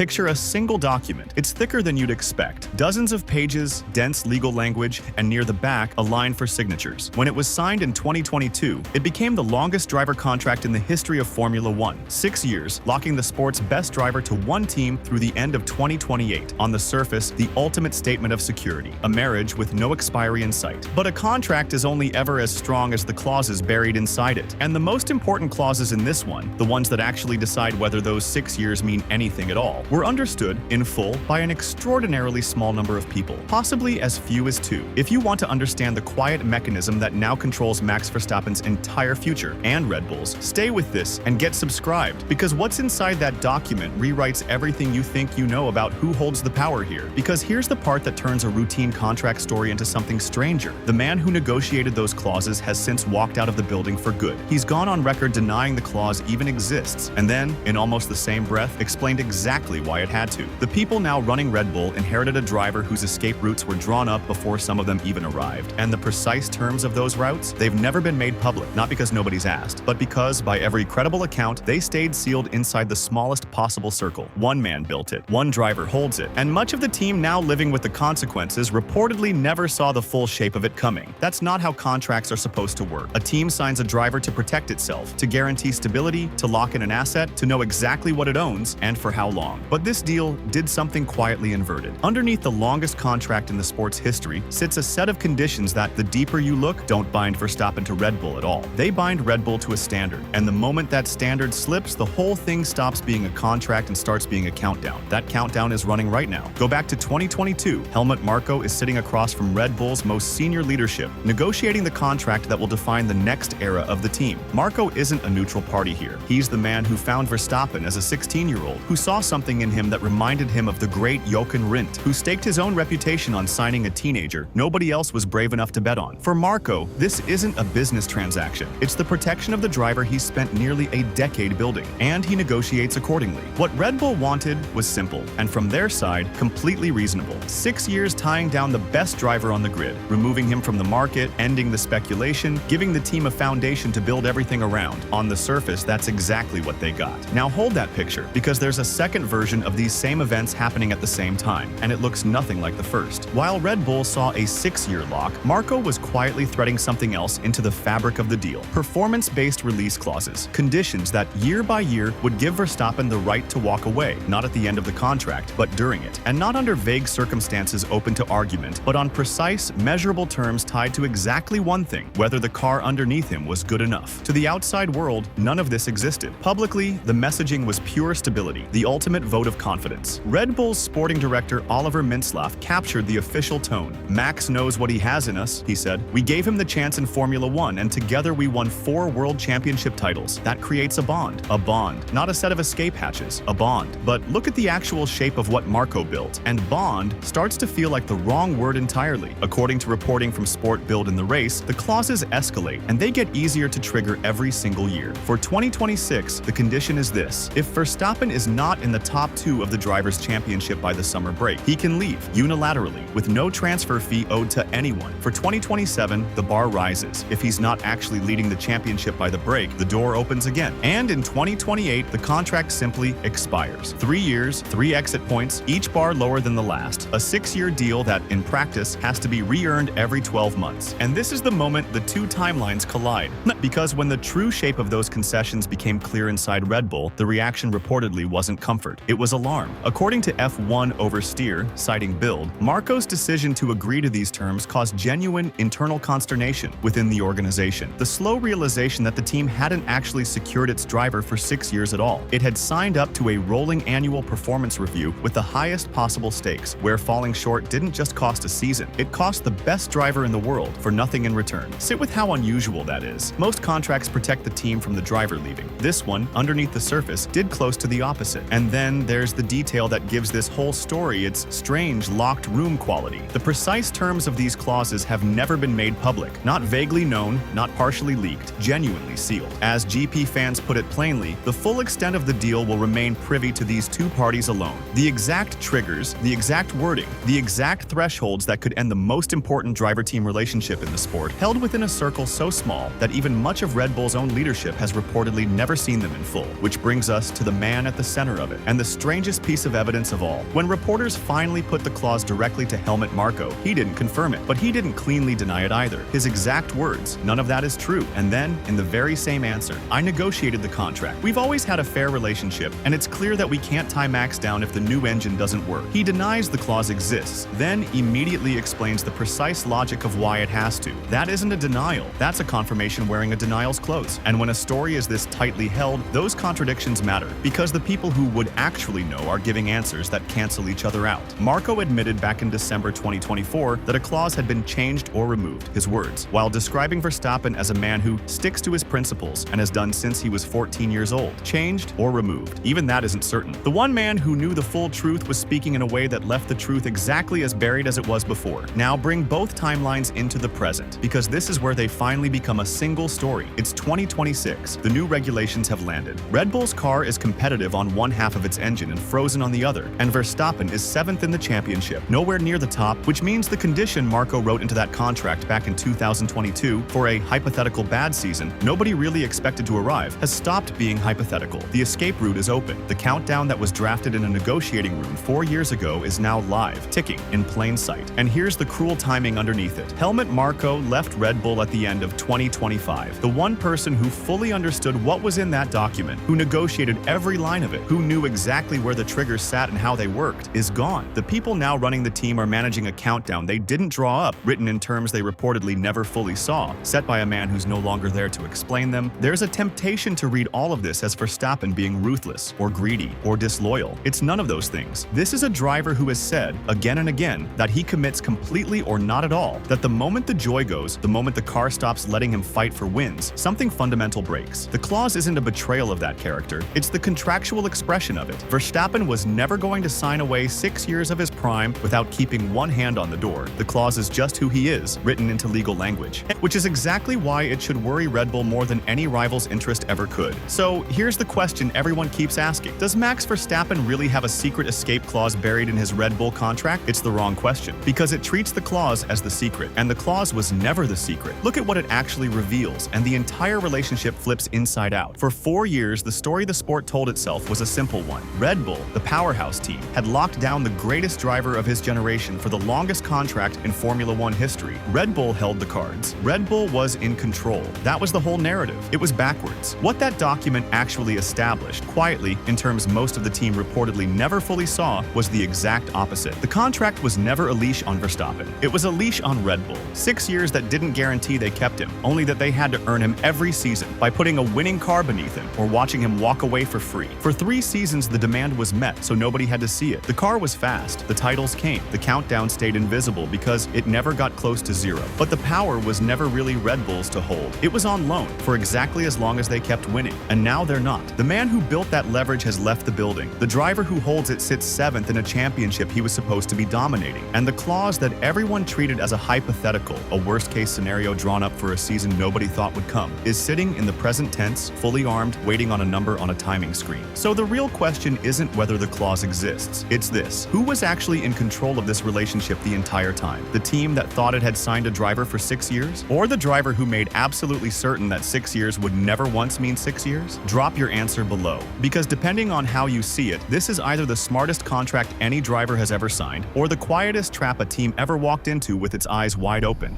Picture a single document. It's thicker than you'd expect. Dozens of pages, dense legal language, and near the back, a line for signatures. When it was signed in 2022, it became the longest driver contract in the history of Formula One. 6 years, locking the sport's best driver to one team through the end of 2028. On the surface, the ultimate statement of security, a marriage with no expiry in sight. But a contract is only ever as strong as the clauses buried inside it. And the most important clauses in this one, the ones that actually decide whether those 6 years mean anything at all, were understood in full by an extraordinarily small number of people, possibly as few as 2. If you want to understand the quiet mechanism that now controls Max Verstappen's entire future and Red Bull's, stay with this and get subscribed, because what's inside that document rewrites everything you think you know about who holds the power here. Because here's the part that turns a routine contract story into something stranger. The man who negotiated those clauses has since walked out of the building for good. He's gone on record denying the clause even exists, and then, in almost the same breath, explained exactly why it had to. The people now running Red Bull inherited a driver whose escape routes were drawn up before some of them even arrived. And the precise terms of those routes, they've never been made public, not because nobody's asked, but because, by every credible account, they stayed sealed inside the smallest possible circle. One man built it, one driver holds it, and much of the team now living with the consequences reportedly never saw the full shape of it coming. That's not how contracts are supposed to work. A team signs a driver to protect itself, to guarantee stability, to lock in an asset, to know exactly what it owns and for how long. But this deal did something quietly inverted. Underneath the longest contract in the sport's history sits a set of conditions that, the deeper you look, don't bind Verstappen to Red Bull at all. They bind Red Bull to a standard, and the moment that standard slips, the whole thing stops being a contract and starts being a countdown. That countdown is running right now. Go back to 2022. Helmut Marko is sitting across from Red Bull's most senior leadership, negotiating the contract that will define the next era of the team. Marko isn't a neutral party here. He's the man who found Verstappen as a 16-year-old, who saw something in him that reminded him of the great Jochen Rindt, who staked his own reputation on signing a teenager nobody else was brave enough to bet on. For Marko, this isn't a business transaction. It's the protection of the driver he's spent nearly a decade building, and he negotiates accordingly. What Red Bull wanted was simple, and from their side, completely reasonable. 6 years tying down the best driver on the grid, removing him from the market, ending the speculation, giving the team a foundation to build everything around. On the surface, that's exactly what they got. Now hold that picture, because there's a second version of these same events happening at the same time, and it looks nothing like the first. While Red Bull saw a 6-year lock, Marko was quietly threading something else into the fabric of the deal. Performance-based release clauses, conditions that year by year would give Verstappen the right to walk away, not at the end of the contract, but during it. And not under vague circumstances open to argument, but on precise, measurable terms tied to exactly one thing: whether the car underneath him was good enough. To the outside world, none of this existed. Publicly, the messaging was pure stability, the ultimate vote of confidence. Red Bull's sporting director Oliver Mintzlaff captured the official tone. "Max knows what he has in us," he said. "We gave him the chance in Formula One, and together we won 4 world championship titles. That creates a bond. A bond. Not a set of escape hatches. A bond." But look at the actual shape of what Marko built, and bond starts to feel like the wrong word entirely. According to reporting from Sport Build in the race, the clauses escalate, and they get easier to trigger every single year. For 2026, the condition is this: if Verstappen is not in the top 2 of the Drivers' Championship by the summer break, he can leave unilaterally with no transfer fee owed to anyone. For 2027, the bar rises. If he's not actually leading the championship by the break, the door opens again. And in 2028, the contract simply expires. 3 years, 3 exit points, each bar lower than the last. A 6-year deal that, in practice, has to be re-earned every 12 months. And this is the moment the two timelines collide. Because when the true shape of those concessions became clear inside Red Bull, the reaction reportedly wasn't comfort. It was alarm. According to F1 Oversteer, citing Build, Marko's decision to agree to these terms caused genuine internal consternation within the organization. The slow realization that the team hadn't actually secured its driver for 6 years at all. It had signed up to a rolling annual performance review with the highest possible stakes, where falling short didn't just cost a season, it cost the best driver in the world for nothing in return. Sit with how unusual that is. Most contracts protect the team from the driver leaving. This one, underneath the surface, did close to the opposite. And then there's the detail that gives this whole story its strange locked room quality. The precise terms of these clauses have never been made public. Not vaguely known, not partially leaked, genuinely sealed. As GP fans put it plainly, the full extent of the deal will remain privy to these two parties alone. The exact triggers, the exact wording, the exact thresholds that could end the most important driver-team relationship in the sport, held within a circle so small that even much of Red Bull's own leadership has reportedly never seen them in full. Which brings us to the man at the center of it, and the strangest piece of evidence of all. When reporters finally put the clause directly to Helmut Marko, he didn't confirm it, but he didn't cleanly deny it either. His exact words, "None of that is true." And then, in the very same answer, "I negotiated the contract. We've always had a fair relationship, and it's clear that we can't tie Max down if the new engine doesn't work." He denies the clause exists, then immediately explains the precise logic of why it has to. That isn't a denial. That's a confirmation wearing a denial's clothes. And when a story is this tightly held, those contradictions matter, because the people who would actually know are giving answers that cancel each other out. Marko admitted back in December 2024 that a clause had been changed or removed, his words, while describing Verstappen as a man who sticks to his principles and has done since he was 14 years old. Changed or removed? Even that isn't certain. The one man who knew the full truth was speaking in a way that left the truth exactly as buried as it was before. Now bring both timelines into the present, because this is where they finally become a single story. It's 2026. The new regulations have landed. Red Bull's car is competitive on one half of its engine and frozen on the other, and Verstappen is 7th in the championship, nowhere near the top, which means the condition Marko wrote into that contract back in 2022 for a hypothetical bad season nobody really expected to arrive has stopped being hypothetical. The escape route is open. The countdown that was drafted in a negotiating room 4 years ago is now live, ticking in plain sight. And here's the cruel timing underneath it. Helmut Marko left Red Bull at the end of 2025. The one person who fully understood what was in that document, who negotiated every line of it, who knew exactly where the triggers sat and how they worked, is gone. The people now running the team are managing a countdown they didn't draw up, written in terms they reportedly never fully saw, set by a man who's no longer there to explain them. There's a temptation to read all of this as Verstappen being ruthless, or greedy, or disloyal. It's none of those things. This is a driver who has said, again and again, that he commits completely or not at all, that the moment the joy goes, the moment the car stops letting him fight for wins, something fundamental breaks. The clause isn't a betrayal of that character, it's the contractual expression of it. Verstappen was never going to sign away 6 years of his prime without keeping one hand on the door. The clause is just who he is, written into legal language, which is exactly why it should worry Red Bull more than any rival's interest ever could. So here's the question everyone keeps asking. Does Max Verstappen really have a secret escape clause buried in his Red Bull contract? It's the wrong question, because it treats the clause as the secret, and the clause was never the secret. Look at what it actually reveals, and the entire relationship flips inside out. For 4 years, the story the sport told itself was a simple one. Red Bull, the powerhouse team, had locked down the greatest driver of his generation for the longest contract in Formula One history. Red Bull held the cards. Red Bull was in control. That was the whole narrative. It was backwards. What that document actually established, quietly, in terms most of the team reportedly never fully saw, was the exact opposite. The contract was never a leash on Verstappen. It was a leash on Red Bull. 6 years that didn't guarantee they kept him, only that they had to earn him every season by putting a winning car beneath him or watching him walk away for free. For 3 seasons, the demand was met, so nobody had to see it. The car was fast. The titles came. The countdown stayed invisible because it never got close to zero. But the power was never really Red Bull's to hold. It was on loan for exactly as long as they kept winning. And now they're not. The man who built that leverage has left the building. The driver who holds it sits 7th in a championship he was supposed to be dominating. And the clause that everyone treated as a hypothetical, a worst-case scenario drawn up for a season nobody thought would come, is sitting in the present tense, fully armed, waiting on a number on a timing screen. So the real question isn't whether the clause exists. It's this: who was actually in control of this relationship the entire time? The team that thought it had signed a driver for 6 years? Or the driver who made absolutely certain that 6 years would never once mean 6 years? Drop your answer below. Because depending on how you see it, this is either the smartest contract any driver has ever signed, or the quietest trap a team ever walked into with its eyes wide open.